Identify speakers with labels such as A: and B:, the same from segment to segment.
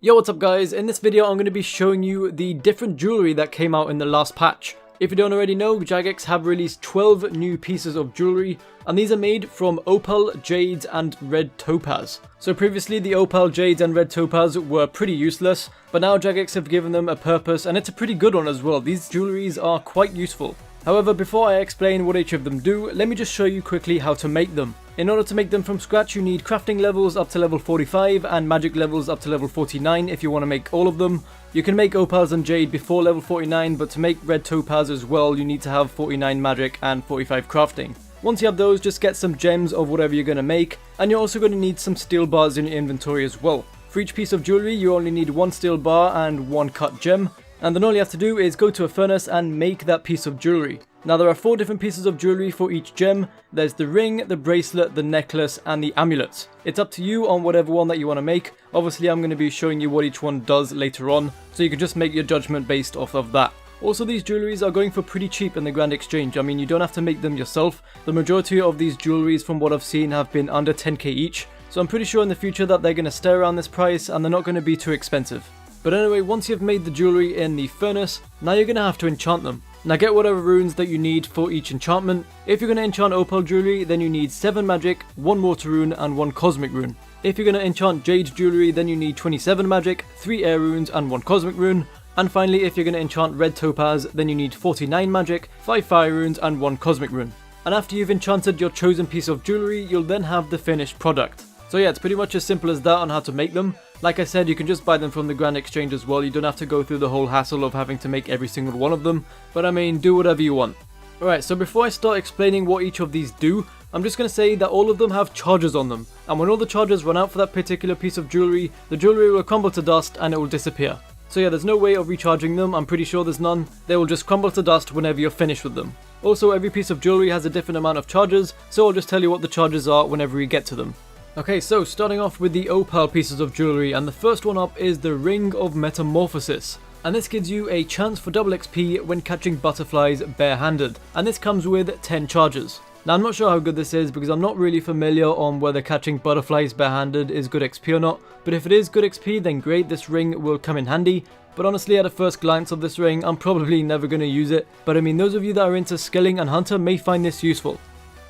A: Yo, what's up guys? In this video I'm going to be showing you the different jewellery that came out in the last patch. If you don't already know, Jagex have released 12 new pieces of jewellery, and these are made from Opal, Jade and red topaz. So previously the Opal, Jade and red topaz were pretty useless, but now Jagex have given them a purpose, and it's a pretty good one as well. These jewelleries are quite useful. However, before I explain what each of them do, let me just show you quickly how to make them. In order to make them from scratch, you need crafting levels up to level 45 and magic levels up to level 49 if you want to make all of them. You can make opals and jade before level 49, but to make red topaz as well, you need to have 49 magic and 45 crafting. Once you have those, just get some gems of whatever you're going to make, and you're also going to need some steel bars in your inventory as well. For each piece of jewellery, you only need one steel bar and one cut gem, and then all you have to do is go to a furnace and make that piece of jewellery. Now there are 4 different pieces of jewellery for each gem. There's the ring, the bracelet, the necklace and the amulet. It's up to you on whatever one that you want to make. Obviously I'm going to be showing you what each one does later on, so you can just make your judgment based off of that. Also, these jewelleries are going for pretty cheap in the Grand Exchange. I mean, you don't have to make them yourself. The majority of these jewelleries from what I've seen have been under 10k each, so I'm pretty sure in the future that they're going to stay around this price and they're not going to be too expensive. But anyway, once you've made the jewellery in the furnace, now you're going to have to enchant them. Now get whatever runes that you need for each enchantment. If you're going to enchant opal jewellery, then you need 7 magic, 1 mortar rune and 1 cosmic rune. If you're going to enchant jade jewellery, then you need 27 magic, 3 air runes and 1 cosmic rune. And finally, if you're going to enchant red topaz, then you need 49 magic, 5 fire runes and 1 cosmic rune. And after you've enchanted your chosen piece of jewellery, you'll then have the finished product. So yeah, it's pretty much as simple as that on how to make them. Like I said, you can just buy them from the Grand Exchange as well. You don't have to go through the whole hassle of having to make every single one of them. But I mean, do whatever you want. Alright, so before I start explaining what each of these do, I'm just going to say that all of them have charges on them. And when all the charges run out for that particular piece of jewellery, the jewellery will crumble to dust and it will disappear. So yeah, there's no way of recharging them. I'm pretty sure there's none. They will just crumble to dust whenever you're finished with them. Also, every piece of jewellery has a different amount of charges, so I'll just tell you what the charges are whenever we get to them. Okay, so starting off with the opal pieces of jewellery, and the first one up is the Ring of Metamorphosis. And this gives you a chance for double XP when catching butterflies barehanded, and this comes with 10 charges. Now I'm not sure how good this is because I'm not really familiar on whether catching butterflies barehanded is good XP or not, but if it is good XP then great, this ring will come in handy. But honestly, at a first glance of this ring, I'm probably never going to use it, but I mean, those of you that are into skilling and hunter may find this useful.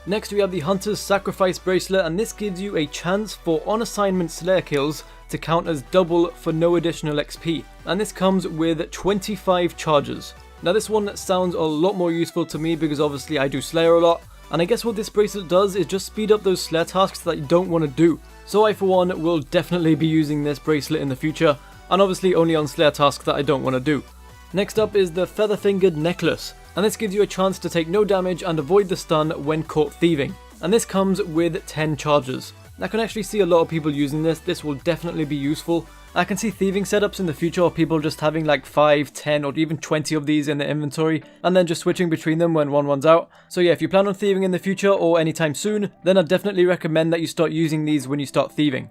A: Next we have the Hunter's Sacrifice Bracelet, and this gives you a chance for on assignment slayer kills to count as double for no additional XP, and this comes with 25 charges. Now this one sounds a lot more useful to me because obviously I do slayer a lot, and I guess what this bracelet does is just speed up those slayer tasks that you don't want to do. So I for one will definitely be using this bracelet in the future, and obviously only on slayer tasks that I don't want to do. Next up is the Feather-Fingered Necklace, and this gives you a chance to take no damage and avoid the stun when caught thieving. And this comes with 10 charges. I can actually see a lot of people using this. This will definitely be useful. I can see thieving setups in the future of people just having like 5, 10 or even 20 of these in their inventory and then just switching between them when one runs out. So yeah, if you plan on thieving in the future or anytime soon, then I'd definitely recommend that you start using these when you start thieving.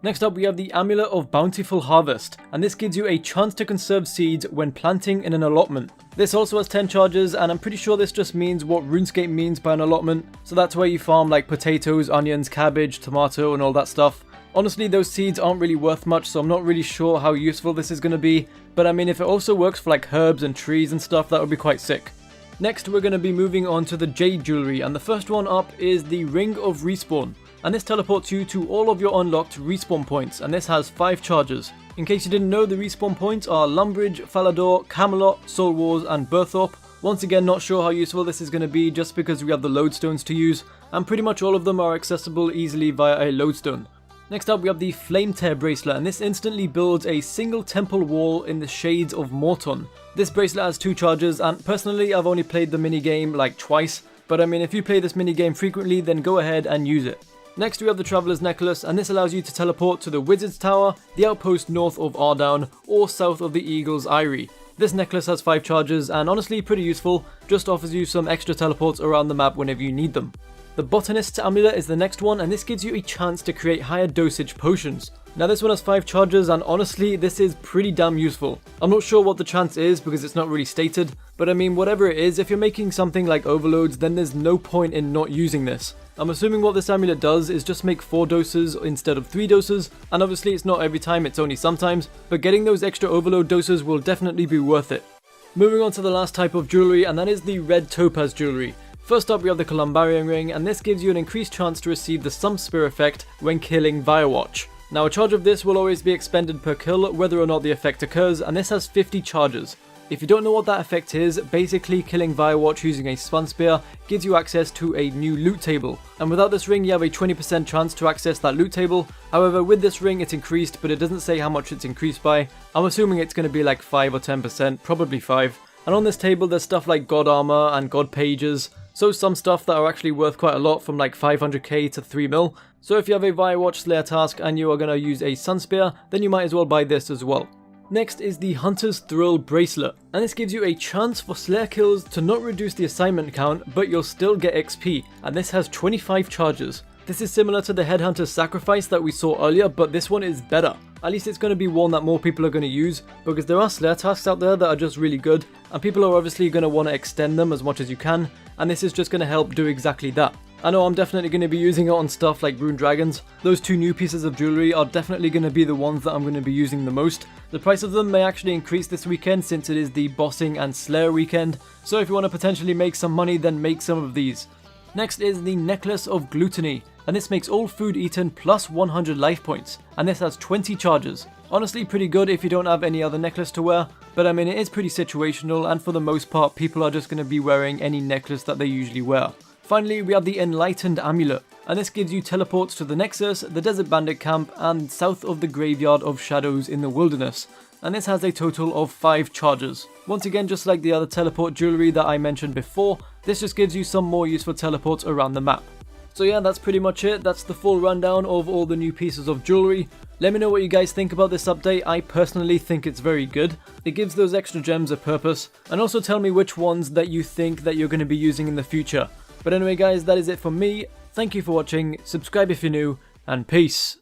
A: Next up we have the Amulet of Bountiful Harvest, and this gives you a chance to conserve seeds when planting in an allotment. This also has 10 charges, and I'm pretty sure this just means what Runescape means by an allotment, so that's where you farm like potatoes, onions, cabbage, tomato and all that stuff. Honestly, those seeds aren't really worth much, so I'm not really sure how useful this is going to be, but I mean if it also works for like herbs and trees and stuff, that would be quite sick. Next we're going to be moving on to the Jade jewellery, and the first one up is the Ring of Respawn. And this teleports you to all of your unlocked respawn points, and this has 5 charges. In case you didn't know, the respawn points are Lumbridge, Falador, Camelot, Soul Wars and Berthorpe. Once again, not sure how useful this is going to be just because we have the lodestones to use, and pretty much all of them are accessible easily via a lodestone. Next up we have the Flame Tear Bracelet, and this instantly builds a single temple wall in the shades of Morton. This bracelet has 2 charges, and personally I've only played the minigame like twice, but I mean if you play this minigame frequently then go ahead and use it. Next we have the Traveller's Necklace, and this allows you to teleport to the Wizard's Tower, the outpost north of Ardown, or south of the Eagle's Eyrie. This necklace has 5 charges and honestly pretty useful, just offers you some extra teleports around the map whenever you need them. The Botanist's Amulet is the next one, and this gives you a chance to create higher dosage potions. Now this one has 5 charges, and honestly this is pretty damn useful. I'm not sure what the chance is because it's not really stated, but I mean whatever it is, if you're making something like overloads then there's no point in not using this. I'm assuming what this amulet does is just make 4 doses instead of 3 doses, and obviously it's not every time, it's only sometimes, but getting those extra overload doses will definitely be worth it. Moving on to the last type of jewellery, and that is the red topaz jewellery. First up we have the Columbarium ring, and this gives you an increased chance to receive the Sum Spear effect when killing Firewatch. Now a charge of this will always be expended per kill whether or not the effect occurs, and this has 50 charges. If you don't know what that effect is, basically killing Firewatch using a Sum Spear gives you access to a new loot table, and without this ring you have a 20% chance to access that loot table. However, with this ring it's increased, but it doesn't say how much it's increased by. I'm assuming it's going to be like 5 or 10%, probably 5. And on this table there's stuff like God Armor and God Pages, so some stuff that are actually worth quite a lot, from like 500k to 3 mil. So if you have a Firewatch Slayer task and you are going to use a Sun Spear, then you might as well buy this as well. Next is the Hunter's Thrill Bracelet, and this gives you a chance for Slayer kills to not reduce the assignment count, but you'll still get XP, and this has 25 charges. This is similar to the Headhunter's Sacrifice that we saw earlier, but this one is better. At least it's going to be one that more people are going to use, because there are Slayer tasks out there that are just really good, and people are obviously going to want to extend them as much as you can, and this is just going to help do exactly that. I know I'm definitely going to be using it on stuff like Rune Dragons. Those 2 new pieces of jewellery are definitely going to be the ones that I'm going to be using the most. The price of them may actually increase this weekend since it is the Bossing and Slayer weekend, so if you want to potentially make some money, then make some of these. Next is the Necklace of Gluttony, and this makes all food eaten plus 100 life points, and this has 20 charges. Honestly pretty good if you don't have any other necklace to wear, but I mean it is pretty situational, and for the most part people are just going to be wearing any necklace that they usually wear. Finally, we have the Enlightened Amulet, and this gives you teleports to the Nexus, the Desert Bandit Camp, and south of the Graveyard of Shadows in the Wilderness, and this has a total of 5 charges. Once again, just like the other teleport jewellery that I mentioned before, this just gives you some more useful teleports around the map. So yeah, that's pretty much it. That's the full rundown of all the new pieces of jewellery. Let me know what you guys think about this update. I personally think it's very good. It gives those extra gems a purpose, and also tell me which ones that you think that you're going to be using in the future. But anyway guys, that is it from me. Thank you for watching, subscribe if you're new, and peace.